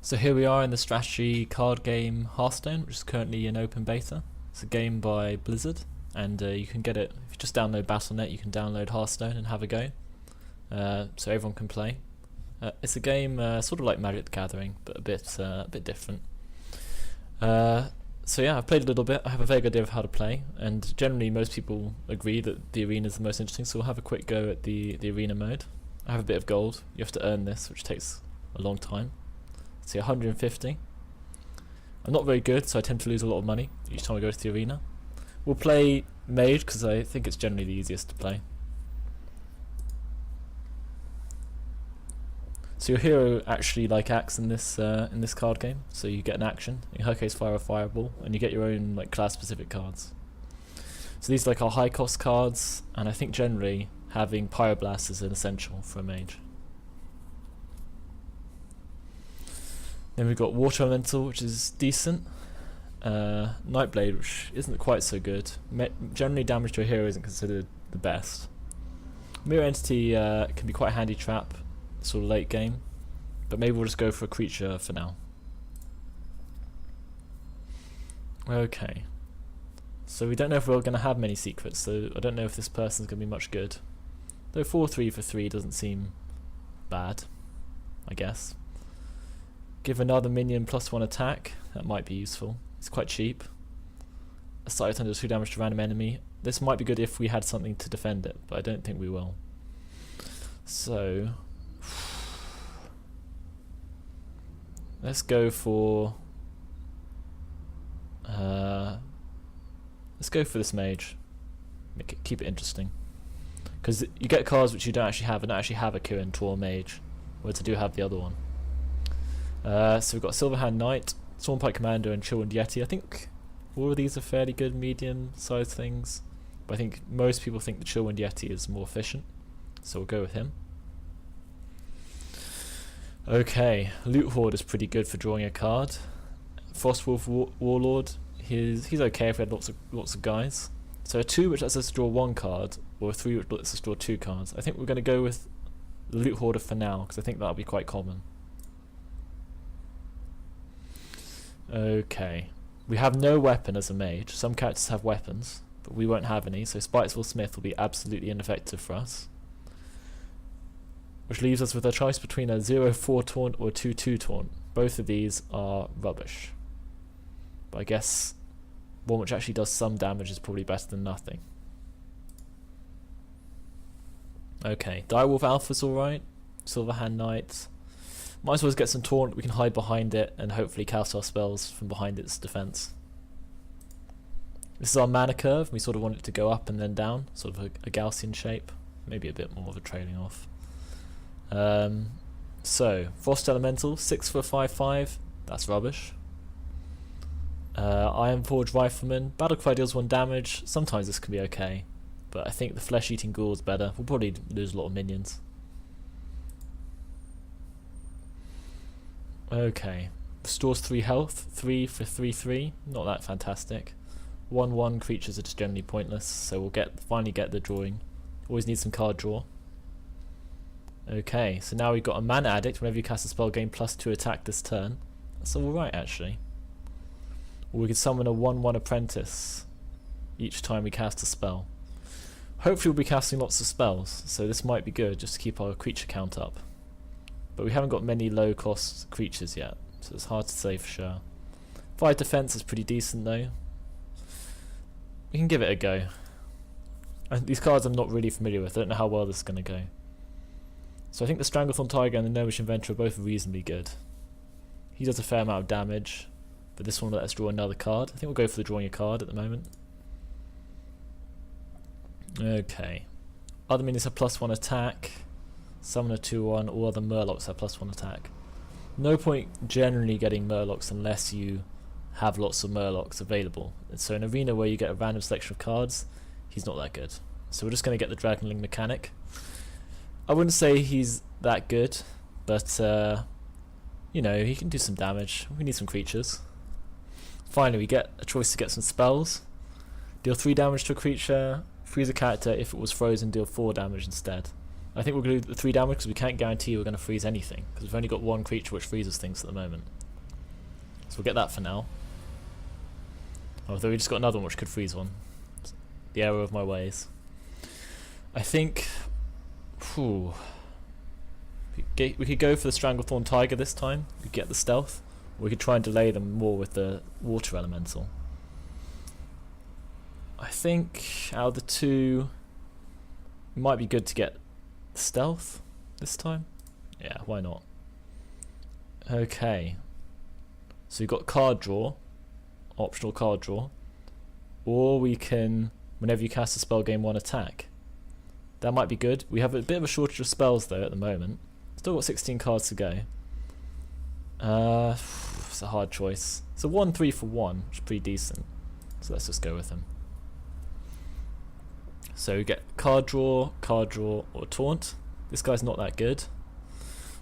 So here we are in the strategy card game Hearthstone, which is currently in open beta. It's a game by Blizzard, and you can get it if you just download Battle.net. You can download Hearthstone and have a go, so everyone can play. It's a game sort of like Magic the Gathering, but a bit different. So yeah, I've played a little bit. I have a vague idea of how to play, and generally most people agree that the arena is the most interesting. So we'll have a quick go at the arena mode. I have a bit of gold. You have to earn this, which takes a long time. See, 150. I'm not very good, so I tend to lose a lot of money each time I go to the arena. We'll play Mage because I think it's generally the easiest to play. So your hero actually acts in this card game. So you get an action. In her case, fire a fireball, and you get your own class-specific cards. So these are our high-cost cards, and I think generally having Pyroblast is an essential for a mage. Then we've got Water Elemental, which is decent. Nightblade, which isn't quite so good. Generally, damage to a hero isn't considered the best. Mirror Entity can be quite a handy trap, sort of late game, but maybe we'll just go for a creature for now. Okay. So we don't know if we're going to have many secrets, so I don't know if this person's going to be much good. Though 4-3 for 3 doesn't seem bad, I guess. Give another minion +1 attack, that might be useful. It's quite cheap. A side under 2 damage to random enemy. This might be good if we had something to defend it, but I don't think we will. So let's go for this mage. Keep it interesting. Because you get cards which you don't actually have, and don't actually have a Kirin Tor Mage, whereas I do have the other one. So we've got Silverhand Knight, Stormpike Commander, and Chillwind Yeti. I think all of these are fairly good medium-sized things, but I think most people think the Chillwind Yeti is more efficient, so we'll go with him. Okay, Loot Horde is pretty good for drawing a card. Frostwolf Warlord, he's okay if we had lots of guys. So a 2 which lets us draw 1 card, or a 3 which lets us draw 2 cards. I think we're going to go with the Loot Hoarder for now, because I think that'll be quite common. Okay, we have no weapon as a mage. Some characters have weapons, but we won't have any, so Spiteful Smith will be absolutely ineffective for us. Which leaves us with a choice between a 0-4 taunt or a 2-2 taunt. Both of these are rubbish. But I guess one which actually does some damage is probably better than nothing. Okay, Direwolf Alpha's alright. Silverhand Knight. Might as well get some taunt, we can hide behind it and hopefully cast our spells from behind its defense. This is our mana curve, we sort of want it to go up and then down, sort of a Gaussian shape, maybe a bit more of a trailing off. So, Frost Elemental, 6 for 5/5, that's rubbish. Ironforge Rifleman, Battlecry deals 1 damage, sometimes this can be okay, but I think the Flesh Eating Ghoul is better, we'll probably lose a lot of minions. Okay, restores 3 health, 3 for 3/3, not that fantastic. 1/1 creatures are just generally pointless, so we'll finally get the drawing. Always need some card draw. Okay, so now we've got a Mana Addict. Whenever you cast a spell, gain +2 attack this turn. That's alright actually. Or we could summon a 1/1 Apprentice each time we cast a spell. Hopefully we'll be casting lots of spells, so this might be good just to keep our creature count up. But we haven't got many low cost creatures yet, so it's hard to say for sure. 5 defense is pretty decent though. We can give it a go. These cards I'm not really familiar with, I don't know how well this is going to go. So I think the Stranglethorn Tiger and the Gnomish Inventor are both reasonably good. He does a fair amount of damage, but this one will let us draw another card. I think we'll go for the drawing a card at the moment. Okay. Other minions have +1 attack. Summon a 2/1, all other Murlocs have +1 attack. No point generally getting Murlocs unless you have lots of Murlocs available. And so in Arena where you get a random selection of cards, he's not that good. So we're just going to get the Dragonling mechanic. I wouldn't say he's that good, but you know, he can do some damage. We need some creatures. Finally, we get a choice to get some spells. Deal 3 damage to a creature, freeze a character. If it was frozen, deal 4 damage instead. I think we're going to do the 3 damage because we can't guarantee we're going to freeze anything, because we've only got one creature which freezes things at the moment. So we'll get that for now. Although we just got another one which could freeze one. The error of my ways. I think... Whew, we could go for the Stranglethorn Tiger this time. We could get the stealth. Or we could try and delay them more with the Water Elemental. I think out of the two, it might be good to get stealth this time. Yeah, why not? Okay. So we've got card draw, optional card draw, or we can, whenever you cast a spell, gain 1 attack. That might be good. We have a bit of a shortage of spells though at the moment. Still got 16 cards to go. It's a hard choice. It's a 1/3 for 1, which is pretty decent. So let's just go with him. So we get card draw, or taunt. This guy's not that good.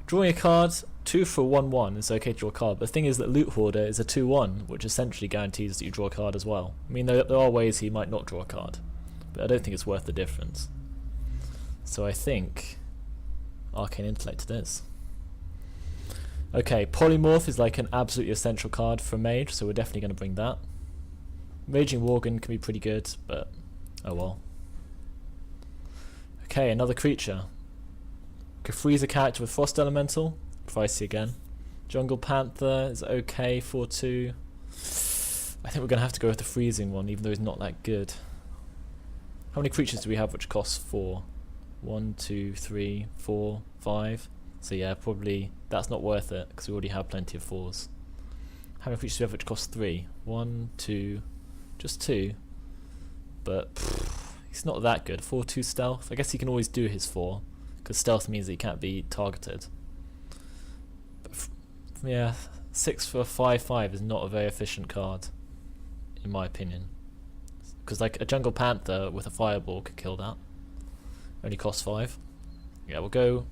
Drawing a card, 2 for 1/1 is okay to draw a card, but the thing is that Loot Hoarder is a 2/1, which essentially guarantees that you draw a card as well. I mean, there are ways he might not draw a card, but I don't think it's worth the difference. So I think Arcane Intellect it is. Okay, Polymorph is like an absolutely essential card for Mage, so we're definitely going to bring that. Raging Worgen can be pretty good, but oh well. Okay, another creature. Could freeze a character with Frost Elemental. Pricey again. Jungle Panther is okay, 4/2. I think we're going to have to go with the freezing one, even though he's not that good. How many creatures do we have which cost 4? 1, 2, 3, 4, 5. So yeah, probably that's not worth it, because we already have plenty of 4s. How many creatures do we have which cost 3? 1, 2, just 2. But he's not that good. 4/2 stealth. I guess he can always do his 4, because stealth means that he can't be targeted. But yeah, 6 for 5/5 is not a very efficient card, in my opinion. Because like a Jungle Panther with a Fireball could kill that. Only costs 5. Yeah, we'll go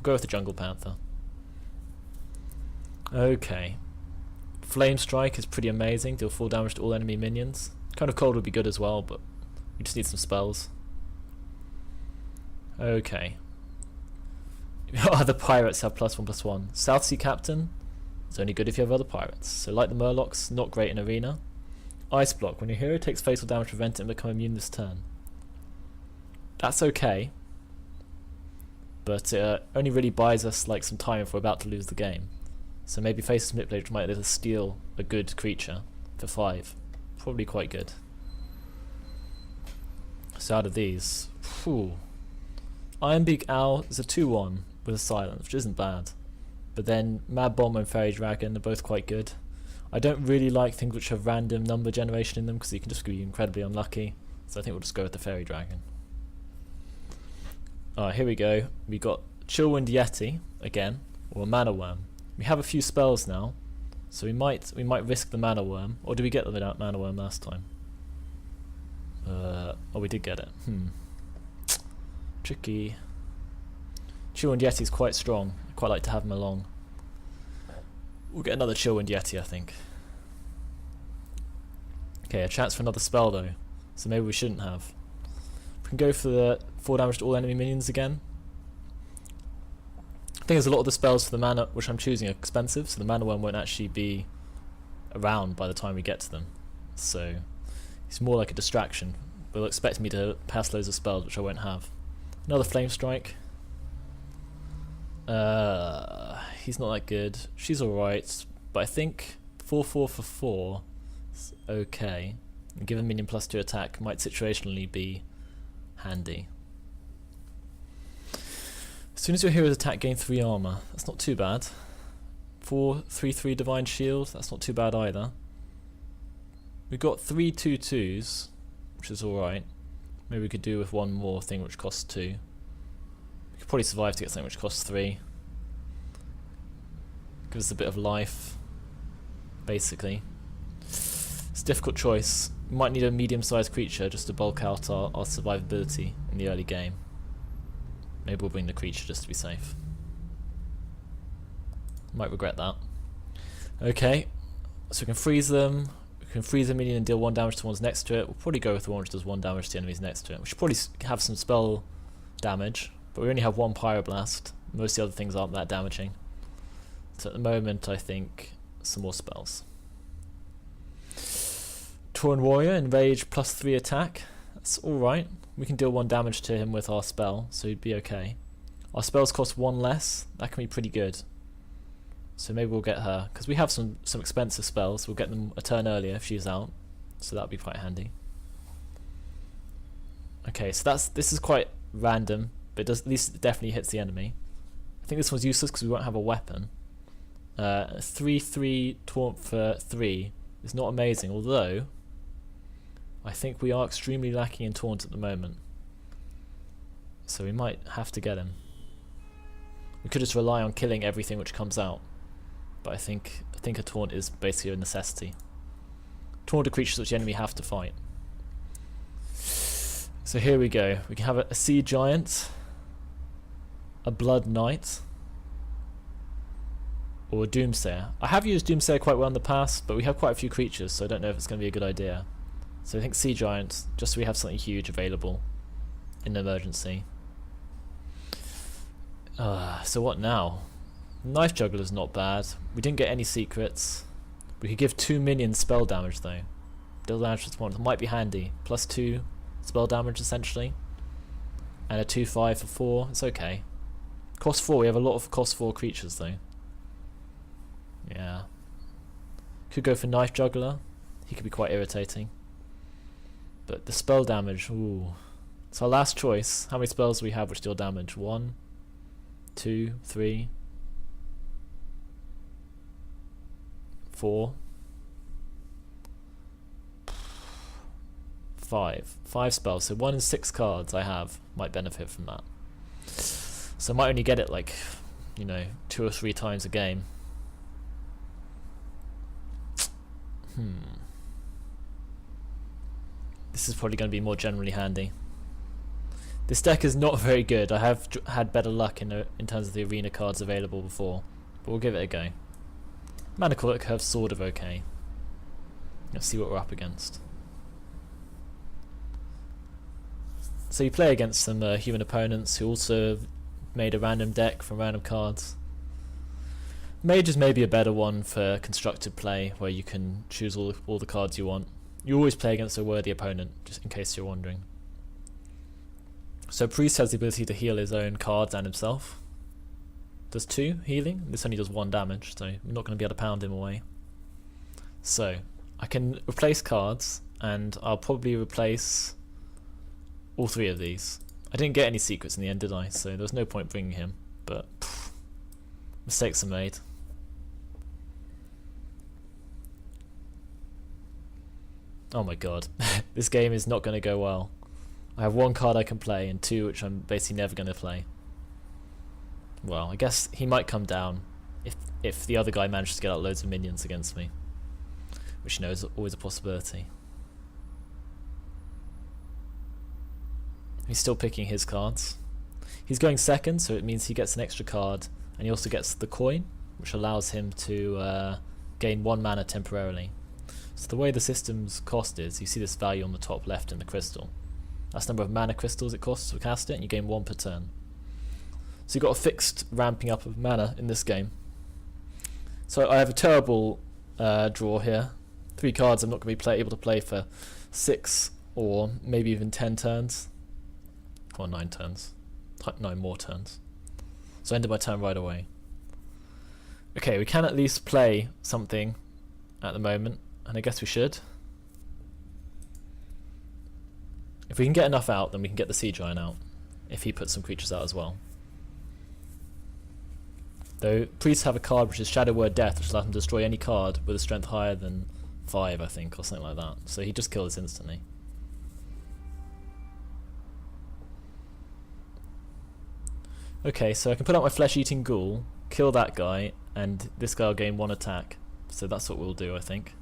with the Jungle Panther. Okay. Flame Strike is pretty amazing. Deal 4 damage to all enemy minions. Kind of Cold would be good as well, but we just need some spells. Okay. Other pirates have +1/+1. South Sea Captain is only good if you have other pirates. So like the Murlocs, not great in Arena. Ice Block. When your hero takes fatal damage, prevent it and become immune this turn. That's okay. But it only really buys us like some time if we're about to lose the game. So maybe Faceless Manipulator might let us steal a good creature for 5. Probably quite good. So out of these, Ironbeak Owl is a 2/1 with a silence, which isn't bad. But then Mad Bomb and Fairy Dragon are both quite good. I don't really like things which have random number generation in them, because you can just be incredibly unlucky. So I think we'll just go with the Fairy Dragon. Alright, here we go. We got Chillwind Yeti again, or a Mana Worm. We have a few spells now, so we might risk the Mana Worm. Or did we get the Mana Worm last time? Oh, we did get it. Tricky. Chillwind Yeti is quite strong. I quite like to have him along. We'll get another Chillwind Yeti, I think. Okay, a chance for another spell though, so maybe we shouldn't have. We can go for the 4 damage to all enemy minions again. The thing is, a lot of the spells for the mana which I'm choosing are expensive, so the Mana Worm won't actually be around by the time we get to them. So it's more like a distraction. They'll expect me to pass loads of spells which I won't have. Another Flame Strike. He's not that good. She's alright, but I think 4/4 for 4 is okay. And given minion +2 attack might situationally be handy. As soon as your heroes attack, gain 3 armor. That's not too bad. 4/3/3 Divine Shield. That's not too bad either. We've got 3 2/2s, which is alright. Maybe we could do with one more thing which costs 2. We could probably survive to get something which costs 3. Gives us a bit of life, basically. It's a difficult choice. We might need a medium-sized creature just to bulk out our survivability in the early game. Maybe we'll bring the creature just to be safe. Might regret that. Okay, so we can freeze them. We can freeze a minion and deal 1 damage to the ones next to it. We'll probably go with the one which does 1 damage to the enemies next to it. We should probably have some spell damage, But we only have one Pyroblast. Most of the other things aren't that damaging. So at the moment, I think some more spells. Tauren Warrior, Enrage +3 attack. That's alright. We can deal 1 damage to him with our spell, so he'd be okay. Our spells cost 1 less. That can be pretty good. So maybe we'll get her. Because we have some expensive spells. We'll get them a turn earlier if she's out. So that'll be quite handy. Okay, so this is quite random. But at least it definitely hits the enemy. I think this one's useless because we won't have a weapon. 3/3 taunt for 3 is not amazing, although I think we are extremely lacking in taunt at the moment. So we might have to get him. We could just rely on killing everything which comes out. But I think a taunt is basically a necessity. Taunt are creatures which the enemy have to fight. So here we go. We can have a Sea Giant, a Blood Knight, or a Doomsayer. I have used Doomsayer quite well in the past, but we have quite a few creatures, so I don't know if it's going to be a good idea. So I think Sea Giant, just so we have something huge available in an emergency. So what now? Knife Juggler's not bad. We didn't get any secrets. We could give 2 minions spell damage though. Deal damage to one might be handy. +2 spell damage essentially. And a 2/5 for 4. It's okay. Cost 4. We have a lot of cost 4 creatures though. Yeah. Could go for Knife Juggler. He could be quite irritating. But the spell damage, ooh. It's our last choice. How many spells do we have which deal damage? 1, 2, 3, 4, 5. 5 spells. So 1 in 6 cards I have might benefit from that. So I might only get it like, 2 or 3 times a game. This is probably going to be more generally handy. This deck is not very good. I have had better luck in terms of the arena cards available before, but we'll give it a go. Mana Curve sort of okay. Let's see what we're up against. So you play against some human opponents who also made a random deck from random cards. Mage is maybe a better one for constructed play, where you can choose all the cards you want. You always play against a worthy opponent, just in case you're wondering. So Priest has the ability to heal his own cards and himself. Does 2 healing. This only does 1 damage, so I'm not going to be able to pound him away. So I can replace cards, and I'll probably replace all 3 of these. I didn't get any secrets in the end, did I? So there was no point bringing him, but mistakes are made. Oh my god, this game is not going to go well. I have 1 card I can play and 2 which I'm basically never going to play. Well, I guess he might come down if the other guy manages to get out loads of minions against me, which is always a possibility. He's still picking his cards. He's going second, so it means he gets an extra card, and he also gets the coin, which allows him to gain 1 mana temporarily. So the way the system's cost is, you see this value on the top left in the crystal. That's the number of mana crystals it costs to cast it, and you gain 1 per turn. So you've got a fixed ramping up of mana in this game. So I have a terrible draw here. 3 cards I'm not going to be able to play for 6 or maybe even 10 turns. Or 9 turns. 9 more turns. So I ended my turn right away. Okay, we can at least play something at the moment, and I guess we should. If we can get enough out, then we can get the Sea Giant out, if he puts some creatures out as well. Though priests have a card which is Shadow Word Death, which allows them to destroy any card with a strength higher than 5, I think, or something like that. So he just kills us instantly. Okay, so I can put out my Flesh-Eating Ghoul, kill that guy, and this guy will gain 1 attack. So that's what we'll do, I think.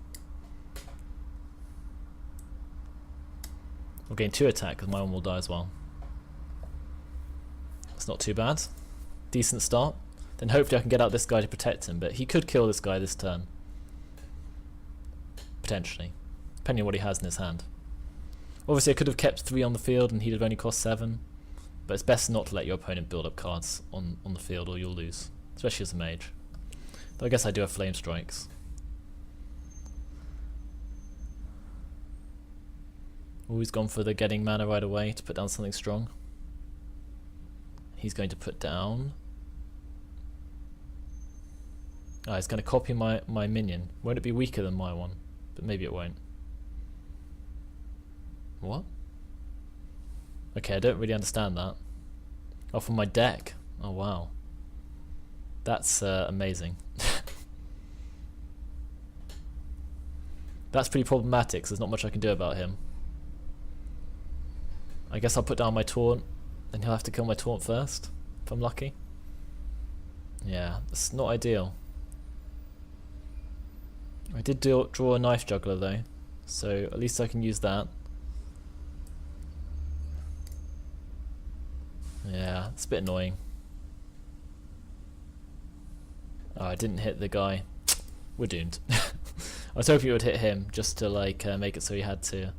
We'll gain 2 attack because my one will die as well. It's not too bad. Decent start. Then hopefully I can get out this guy to protect him, but he could kill this guy this turn. Potentially. Depending on what he has in his hand. Obviously I could have kept 3 on the field and he'd have only cost 7. But it's best not to let your opponent build up cards on the field or you'll lose, especially as a mage. Though I guess I do have flame strikes. Always gone for the getting mana right away to put down something strong. He's going to put down... Ah, he's going to copy my minion. Won't it be weaker than my one? But maybe it won't. What? Okay, I don't really understand that. Oh, from my deck. Oh, wow. That's amazing. That's pretty problematic, because there's not much I can do about him. I guess I'll put down my taunt, and he'll have to kill my taunt first, if I'm lucky. Yeah, that's not ideal. I did draw a knife juggler though, so at least I can use that. Yeah, it's a bit annoying. Oh, I didn't hit the guy. We're doomed. I was hoping it would hit him, just to like make it so he had to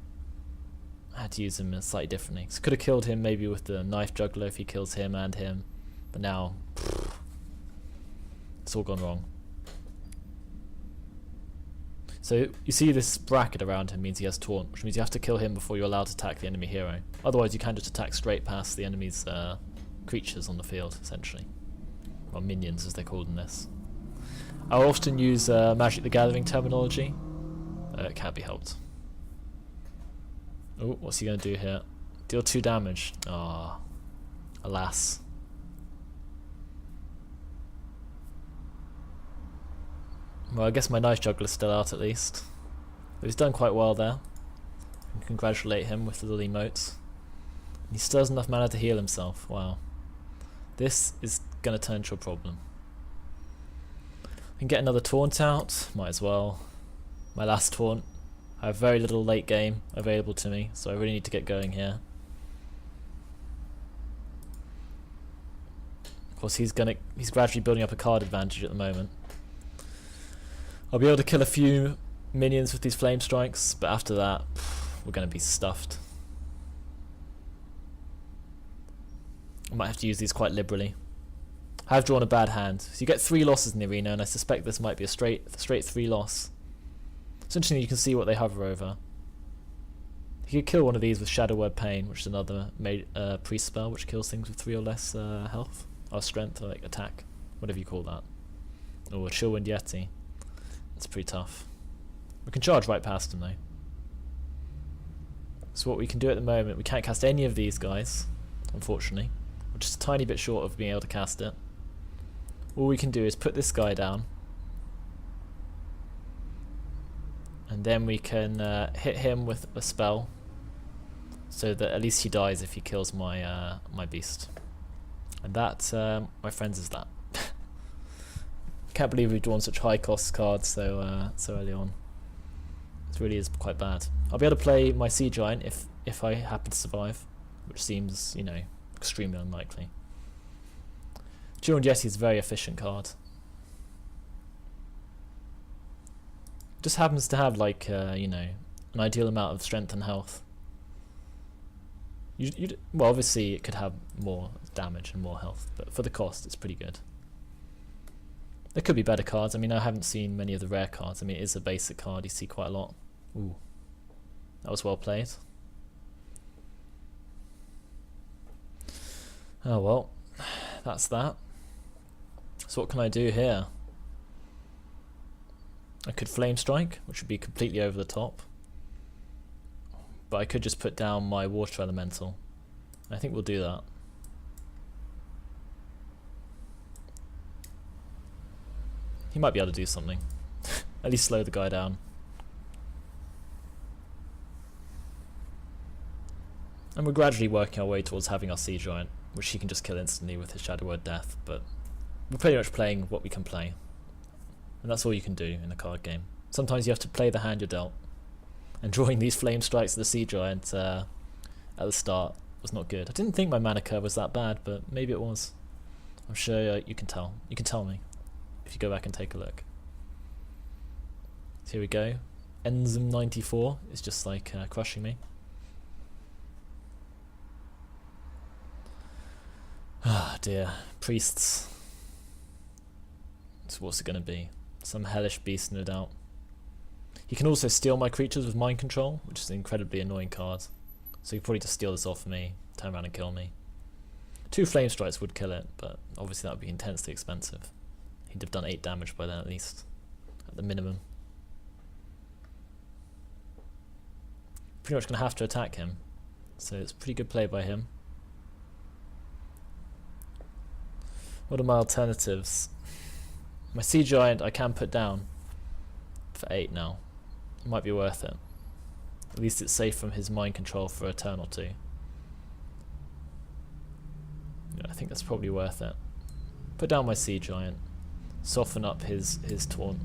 use him slightly differently. So could have killed him maybe with the knife juggler if he kills him and him, but now it's all gone wrong. So you see this bracket around him means he has taunt, which means you have to kill him before you're allowed to attack the enemy hero. Otherwise you can just attack straight past the enemy's creatures on the field, essentially. Or minions as they're called in this. I often use Magic the Gathering terminology. It can't be helped. Oh, what's he going to do here? Deal 2 damage. Ah, alas. Well, I guess my Knife Juggler's still out at least. But he's done quite well there. I can congratulate him with the little emotes. He still has enough mana to heal himself. Wow. This is going to turn into a problem. I can get another taunt out. Might as well. My last taunt. I have very little late game available to me, so I really need to get going here. Of course, he's gradually building up a card advantage at the moment. I'll be able to kill a few minions with these flame strikes, but after that, we're going to be stuffed. I might have to use these quite liberally. I have drawn a bad hand. So you get 3 losses in the arena, and I suspect this might be a straight 3 loss. It's interesting you can see what they hover over. You could kill one of these with Shadow Word Pain, which is another priest spell, which kills things with 3 or less health, or strength, or like attack, whatever you call that. Or a Chillwind Yeti. It's pretty tough. We can charge right past him though. So what we can do at the moment, we can't cast any of these guys, unfortunately. We're just a tiny bit short of being able to cast it. All we can do is put this guy down. And then we can hit him with a spell, so that at least he dies if he kills my my beast. And that, my friends, is that. Can't believe we've drawn such high cost cards so early on. It really is quite bad. I'll be able to play my Sea Giant if I happen to survive, which seems, you know, extremely unlikely. Chillwind Yeti is a very efficient card. Just happens to have like you know, an ideal amount of strength and health. Well, obviously it could have more damage and more health, but for the cost, it's pretty good. There could be better cards. I mean, I haven't seen many of the rare cards. I mean, it is a basic card. You see quite a lot. Ooh, that was well played. Oh well, that's that. So what can I do here? I could Flame Strike, which would be completely over the top. But I could just put down my Water Elemental. I think we'll do that. He might be able to do something. At least slow the guy down. And we're gradually working our way towards having our Sea Giant, which he can just kill instantly with his Shadow Word Death, but we're pretty much playing what we can play. And that's all you can do in a card game. Sometimes you have to play the hand you're dealt. And drawing these Flame Strikes to the Sea Giant at the start was not good. I didn't think my mana curve was that bad, but maybe it was. I'm sure you can tell. You can tell me if you go back and take a look. So here we go. Enzyme 94 is just like crushing me. Ah dear. Priests. So what's it gonna be? Some hellish beast, no doubt. He can also steal my creatures with mind control, which is an incredibly annoying card. So he could probably just steal this off me, turn around and kill me. 2 flame strikes would kill it, but obviously that would be intensely expensive. He'd have done 8 damage by then at least, at the minimum. Pretty much going to have to attack him, so it's a pretty good play by him. What are my alternatives? My Sea Giant I can put down for 8 now. It might be worth it. At least it's safe from his mind control for a turn or 2. Yeah, I think that's probably worth it. Put down my Sea Giant. Soften up his taunt.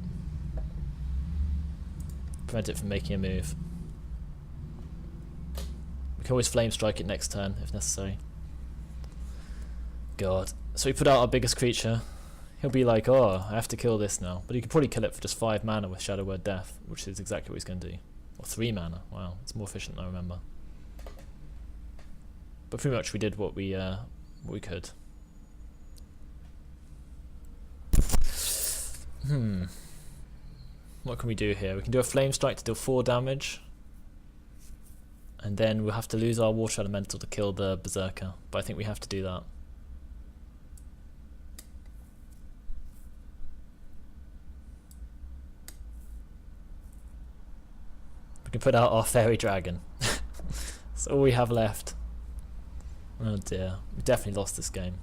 Prevent it from making a move. We can always Flame Strike it next turn if necessary. God. So we put out our biggest creature. He'll be like, oh, I have to kill this now. But he could probably kill it for just 5 mana with Shadow Word Death, which is exactly what he's going to do. Or 3 mana. Wow, it's more efficient than I remember. But pretty much we did what we could. What can we do here? We can do a Flame Strike to deal 4 damage. And then we'll have to lose our Water Elemental to kill the Berserker. But I think we have to do that. We can put out our Fairy Dragon. That's all we have left. Oh dear. We definitely lost this game.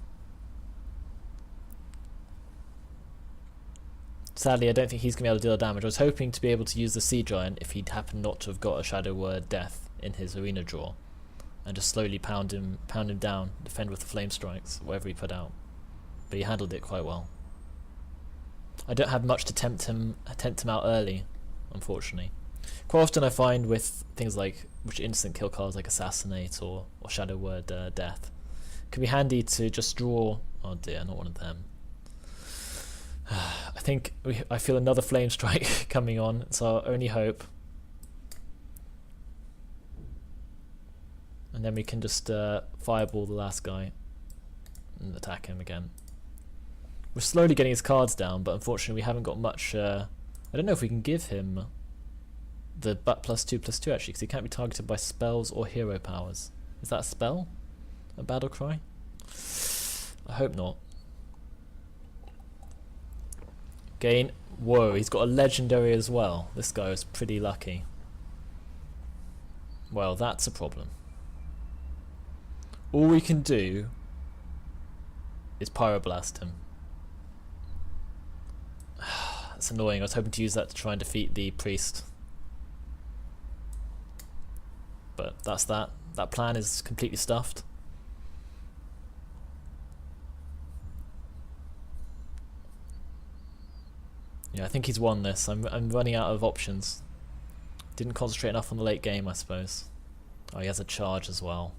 Sadly, I don't think he's going to be able to deal damage. I was hoping to be able to use the Sea Giant if he'd happened not to have got a Shadow Word Death in his arena draw, and just slowly pound him down, defend with the Flame Strikes, whatever he put out. But he handled it quite well. I don't have much to tempt him out early, unfortunately. Quite often I find with things like which instant kill cards like Assassinate or Shadow Word Death, it can be handy to just draw. Oh dear, not one of them. I think I feel another Flame Strike coming on. It's our only hope. And then we can just fireball the last guy and attack him again. We're slowly getting his cards down, but unfortunately we haven't got much. I don't know if we can give him the +2/+2 actually, because he can't be targeted by spells or hero powers. Is that a spell? A battle cry? I hope not. Gain. Whoa, he's got a legendary as well. This guy is pretty lucky. Well, that's a problem. All we can do is Pyroblast him. That's annoying. I was hoping to use that to try and defeat the priest. But that's that. That plan is completely stuffed. Yeah, I think he's won this. I'm running out of options. Didn't concentrate enough on the late game, I suppose. Oh, he has a charge as well.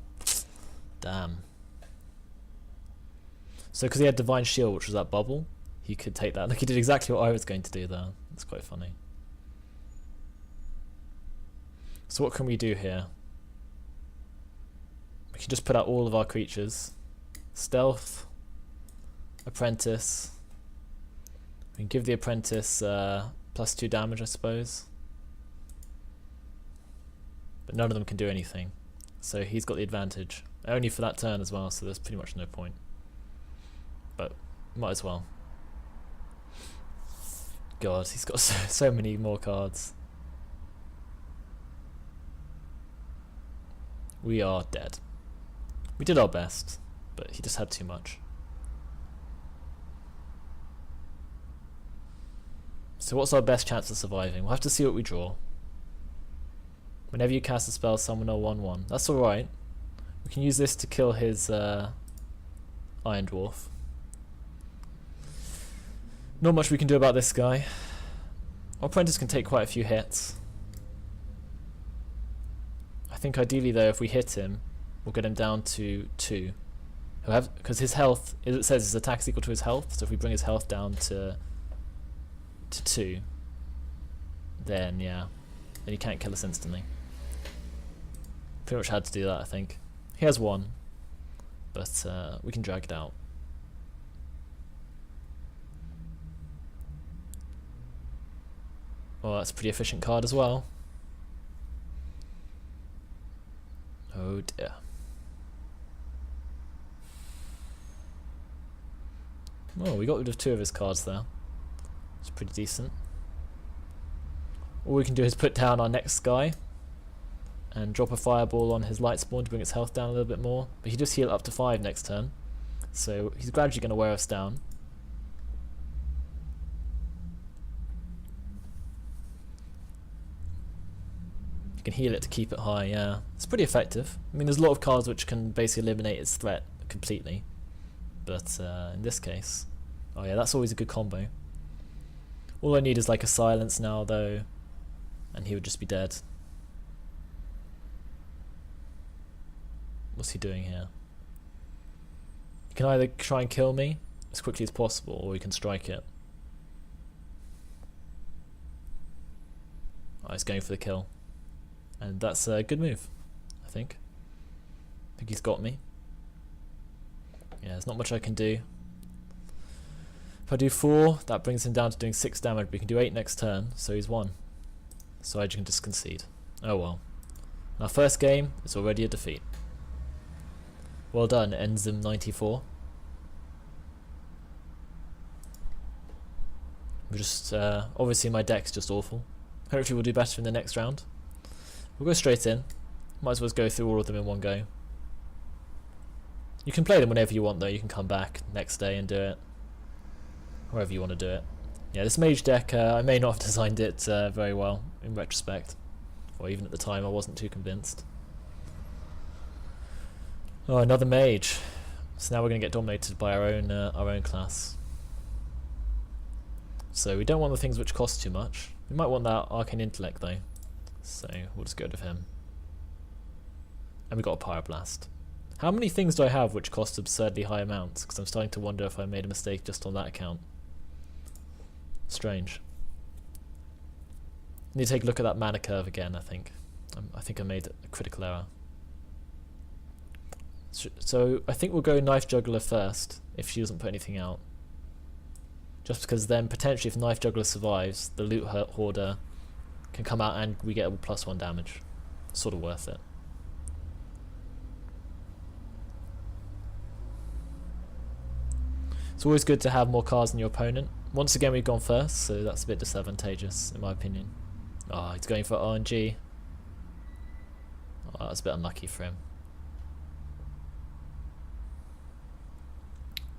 Damn. So because he had Divine Shield, which was that bubble, he could take that. Look, he did exactly what I was going to do there. That's quite funny. So what can we do here? We can just put out all of our creatures. Stealth. Apprentice. We can give the Apprentice +2 damage, I suppose. But none of them can do anything. So he's got the advantage. Only for that turn as well, so there's pretty much no point. But might as well. God, he's got so many more cards. We are dead. We did our best, but he just had too much. So what's our best chance of surviving? We'll have to see what we draw. Whenever you cast a spell, summon a 1/1. That's alright. We can use this to kill his Iron Dwarf. Not much we can do about this guy. Our Apprentice can take quite a few hits. I think ideally though, if we hit him, we'll get him down to 2. Because his health, it says his attack is equal to his health, so if we bring his health down to 2, then yeah, then he can't kill us instantly. Pretty much had to do that, I think. He has 1. but we can drag it out. Well, that's a pretty efficient card as well. Oh dear. Oh, we got rid of 2 of his cards there. It's pretty decent. All we can do is put down our next guy and drop a fireball on his light spawn to bring its health down a little bit more. But he just heal up to 5 next turn, so he's gradually going to wear us down. You can heal it to keep it high, yeah. It's pretty effective. I mean, there's a lot of cards which can basically eliminate its threat completely. But in this case... Oh yeah, that's always a good combo. All I need is like a silence now though, and he would just be dead. What's he doing here? You can either try and kill me as quickly as possible, or you can strike it. Oh, he's going for the kill. And that's a good move, I think. I think he's got me. Yeah, there's not much I can do. If I do 4, that brings him down to doing 6 damage, but he can do 8 next turn, so he's won. So I can just concede. Oh well. Our first game is already a defeat. Well done, Enzym94. We're just, obviously my deck's just awful. Hopefully we'll do better in the next round. We'll go straight in. Might as well go through all of them in one go. You can play them whenever you want though, you can come back next day and do it. However you want to do it. Yeah, this mage deck, I may not have designed it very well in retrospect. Or even at the time I wasn't too convinced. Oh, another mage. So now we're going to get dominated by our own class. So we don't want the things which cost too much. We might want that arcane intellect though. So we'll just go with him. And we got a pyroblast. How many things do I have which cost absurdly high amounts? Because I'm starting to wonder if I made a mistake just on that account. Strange. Need to take a look at that mana curve again, I think. I think I made a critical error. So I think we'll go Knife Juggler first, if she doesn't put anything out. Just because then potentially if Knife Juggler survives, the Loot Hoarder can come out and we get a +1 damage. Sort of worth it. It's always good to have more cards than your opponent. Once again we've gone first, so that's a bit disadvantageous in my opinion. Oh, he's going for RNG. Oh, that's a bit unlucky for him.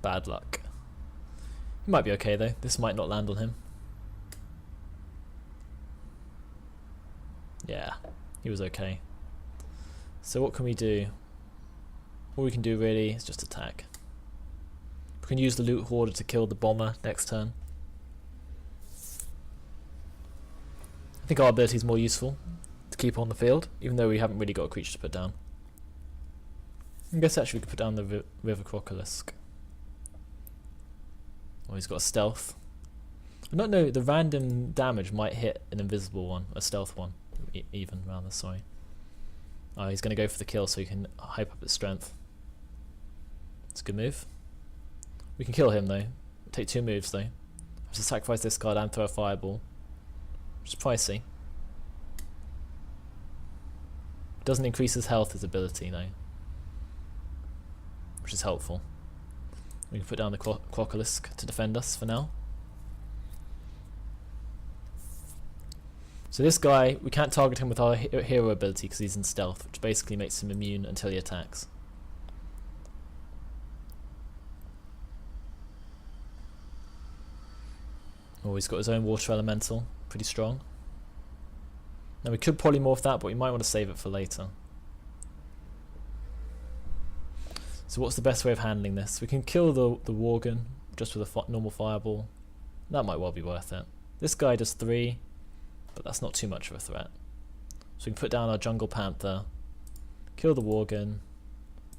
Bad luck. He might be okay though, this might not land on him. Yeah, he was okay. So what can we do? All we can do really is just attack. We can use the Loot Hoarder to kill the Bomber next turn. I think our ability is more useful to keep on the field, even though we haven't really got a creature to put down. I guess actually we could put down the River Crocolisk. Oh, he's got a stealth. I don't know, the random damage might hit an invisible one, a stealth one, even rather, sorry. Oh, he's going to go for the kill so he can hype up its strength. It's a good move. We can kill him though. Take 2 moves though. I have to sacrifice this card and throw a fireball. Which is pricey. Doesn't increase his health, his ability though. Which is helpful. We can put down the Crocolisk to defend us for now. So this guy, we can't target him with our hero ability because he's in stealth, which basically makes him immune until he attacks. Oh, he's got his own water elemental, pretty strong. Now we could polymorph that, but we might want to save it for later. So what's the best way of handling this? We can kill the Worgen just with a normal fireball. That might well be worth it. This guy does 3, but that's not too much of a threat. So we can put down our Jungle Panther, kill the Worgen,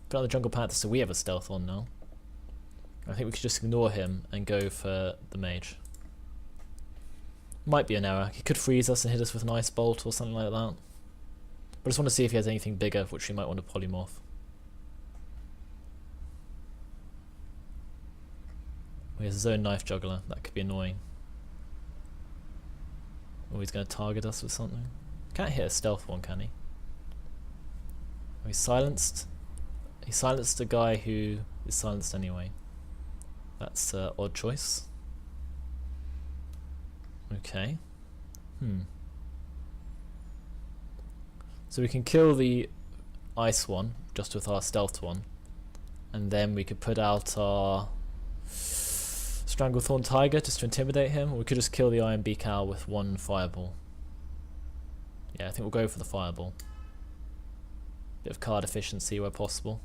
put down the Jungle Panther so we have a stealth on now. I think we could just ignore him and go for the Mage. Might be an error. He could freeze us and hit us with an Ice Bolt or something like that. But I just want to see if he has anything bigger which we might want to polymorph. He has his own knife juggler. That could be annoying. Oh, he's going to target us with something. Can't hit a stealth one, can he? Oh, he's silenced. He silenced a guy who is silenced anyway. That's an odd choice. Okay. So we can kill the ice one just with our stealth one, and then we could put out our Stranglethorn Tiger just to intimidate him, or we could just kill the Iron Beak Owl with one fireball. Yeah, I think we'll go for the fireball. Bit of card efficiency where possible.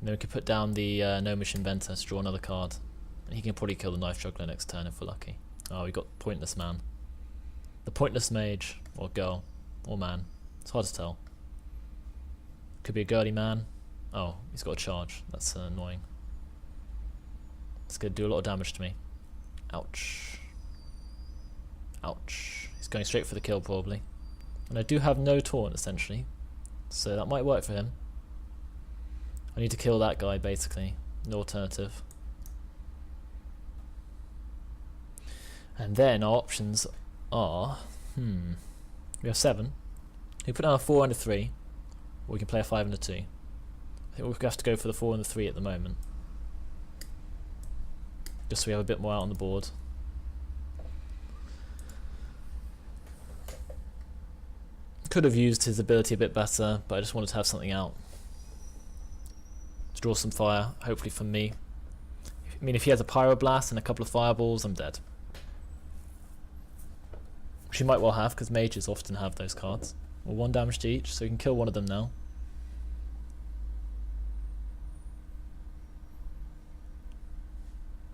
And then we could put down the Gnomish Inventor to draw another card. And he can probably kill the Knife Juggler next turn if we're lucky. Oh, we got Pointless Man. The Pointless Mage, or girl, or man. It's hard to tell. Could be a girly man. Oh, he's got a charge. That's annoying. It's going to do a lot of damage to me. Ouch. Ouch. He's going straight for the kill probably. And I do have no taunt essentially. So that might work for him. I need to kill that guy basically. No alternative. And then our options are... We have 7. We put down a 4 and a 3. Or we can play a 5 and a 2. I think we'll have to go for the 4 and the 3 at the moment. Just so we have a bit more out on the board. Could have used his ability a bit better, but I just wanted to have something out. To draw some fire, hopefully from me. I mean, if he has a Pyroblast and a couple of Fireballs, I'm dead. Which he might well have, because mages often have those cards. Well, 1 damage to each, so we can kill one of them now.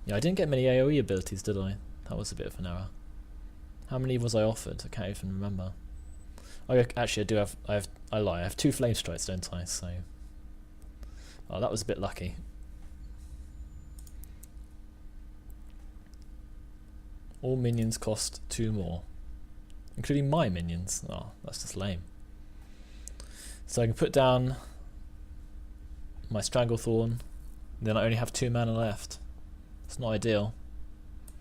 Yeah, I didn't get many AoE abilities, did I? That was a bit of an error. How many was I offered? I can't even remember. Oh, actually, I do have. I lie. I have 2 flame strikes, don't I? So, oh, that was a bit lucky. All minions cost 2 more, including my minions. Oh, that's just lame. So I can put down my Stranglethorn. Then I only have 2 mana left. It's not ideal.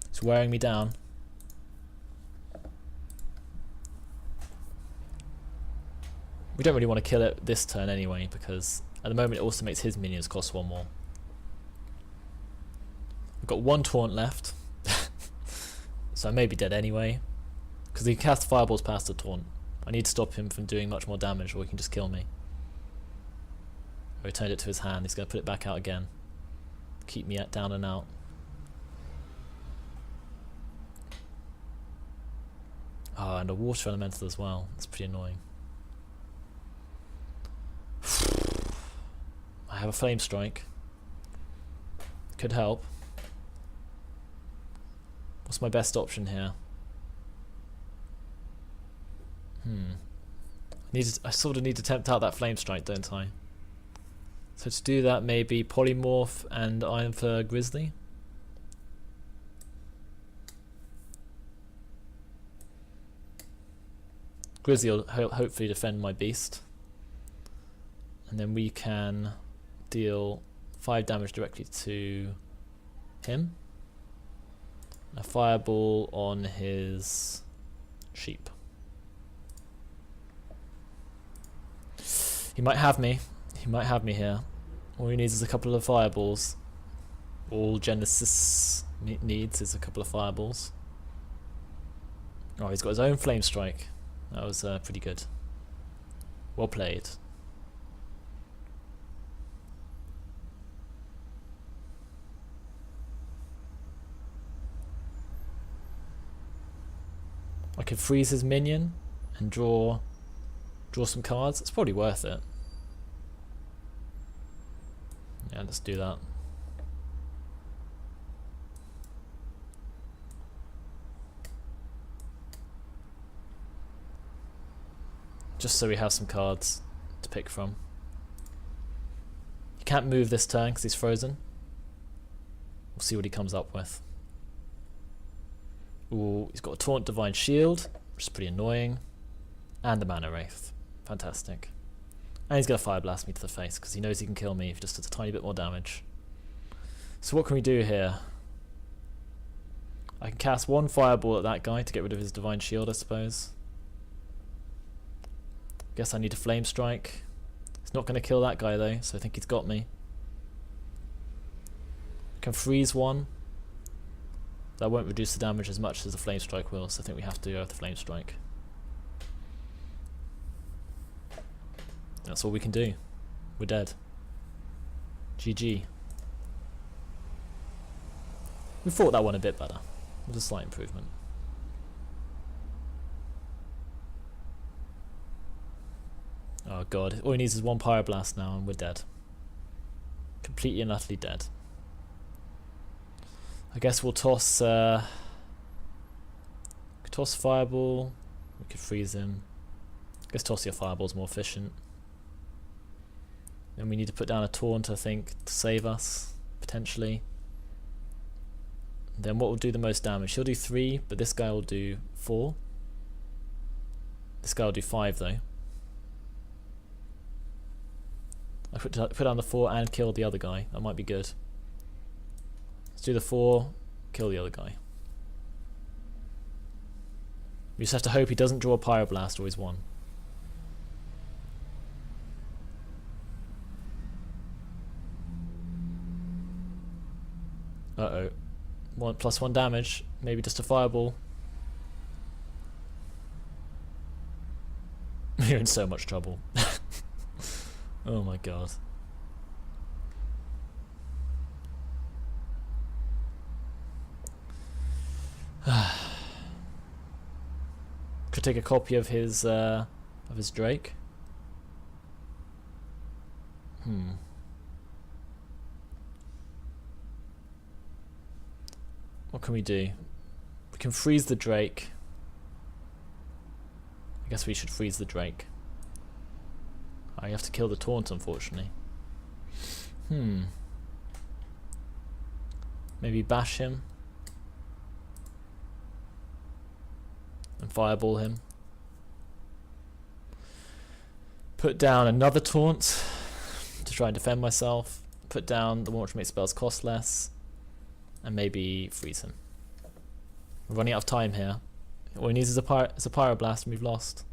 It's wearing me down. We don't really want to kill it this turn anyway, because at the moment it also makes his minions cost 1 more. We've got 1 taunt left. So I may be dead anyway. Because he can cast fireballs past the taunt. I need to stop him from doing much more damage, or he can just kill me. I returned it to his hand. He's going to put it back out again. Keep me down and out. Oh, and a water elemental as well. That's pretty annoying. I have a flame strike. Could help. What's my best option here? I sort of need to tempt out that flame strike, don't I? So to do that, maybe Polymorph and Iron Fur Grizzly. Grizzly will hopefully defend my beast. And then we can deal 5 damage directly to him. A fireball on his sheep. He might have me. He might have me here. All he needs is a couple of fireballs. All Genesis needs is a couple of fireballs. Oh, he's got his own flame strike. That was pretty good. Well played. I could freeze his minion and draw some cards. It's probably worth it. Yeah, let's do that. Just so we have some cards to pick from. He can't move this turn because he's frozen. We'll see what he comes up with. Ooh, he's got a Taunt Divine Shield, which is pretty annoying. And the Mana Wraith. Fantastic. And he's going to Fire Blast me to the face because he knows he can kill me if he just does a tiny bit more damage. So what can we do here? I can cast one fireball at that guy to get rid of his divine shield, I suppose. Guess I need a flame strike. It's not going to kill that guy though, so I think he's got me. Can freeze one. That won't reduce the damage as much as the flame strike will, so I think we have to go with the flame strike. That's all we can do. We're dead. GG. We fought that one a bit better. It was a slight improvement. Oh god, all he needs is one Pyroblast now and we're dead. Completely and utterly dead. I guess we'll toss Fireball. We could freeze him. I guess toss your Fireball's more efficient. Then we need to put down a Taunt, I think, to save us, potentially. Then what will do the most damage? He'll do 3, but this guy will do 4. This guy will do 5 though. I put down the 4 and kill the other guy. That might be good. Let's do the 4, kill the other guy. We just have to hope he doesn't draw a Pyroblast or he's won. Uh-oh. +1 damage. Maybe just a fireball. You're in so much trouble. Oh my god. Could take a copy of his Drake. What can we do? We can freeze the Drake. I guess we should freeze the Drake. I have to kill the Taunt, unfortunately. Maybe bash him. And fireball him. Put down another Taunt to try and defend myself. Put down the one which makes spells cost less. And maybe freeze him. We're running out of time here. All he needs is a Pyroblast and we've lost.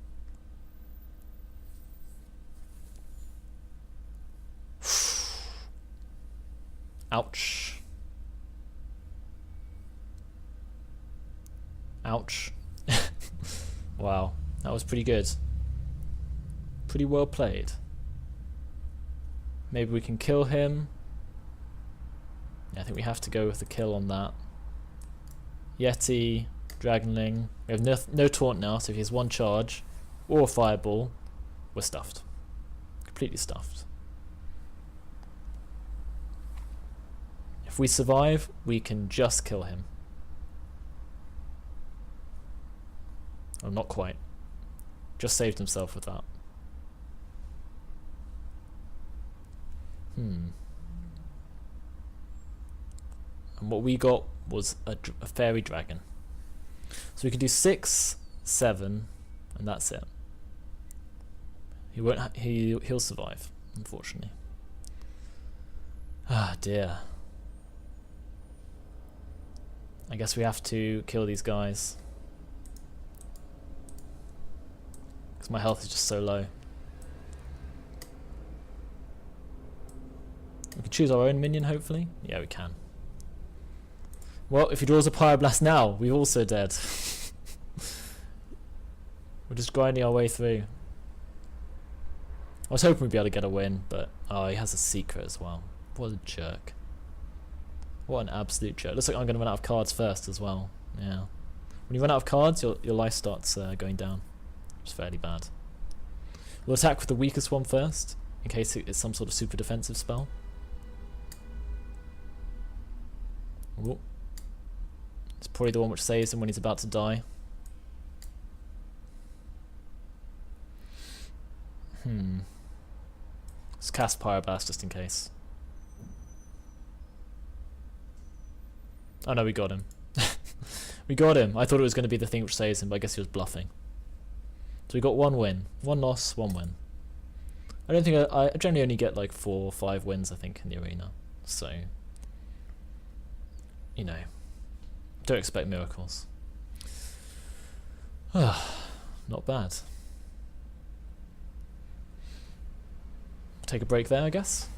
Ouch. Ouch. Wow, that was pretty good. Pretty well played. Maybe we can kill him. Yeah, I think we have to go with the kill on that. Yeti, Dragonling. We have no taunt now, so if he has one charge or a fireball, we're stuffed. Completely stuffed. If we survive, we can just kill him. Oh, not quite. Just saved himself with that. And what we got was a fairy dragon. So we can do 6, 7, and that's it. He won't. He'll survive, unfortunately. Ah dear. I guess we have to kill these guys. Because my health is just so low. We can choose our own minion, hopefully. Yeah, we can. Well, if he draws a Pyroblast now, we're also dead. We're just grinding our way through. I was hoping we'd be able to get a win, but oh, he has a secret as well. What a jerk. What an absolute jerk. Looks like I'm going to run out of cards first as well. Yeah. When you run out of cards, your life starts going down. It's fairly bad. We'll attack with the weakest one first, in case it's some sort of super defensive spell. Ooh. It's probably the one which saves him when he's about to die. Let's cast Pyroblast just in case. Oh no, we got him. We got him. I thought it was going to be the thing which saves him, but I guess he was bluffing. So we got 1 win. 1 loss, 1 win. I don't think I generally only get like 4 or 5 wins, I think, in the arena. So you know, don't expect miracles. Not bad. Take a break there, I guess.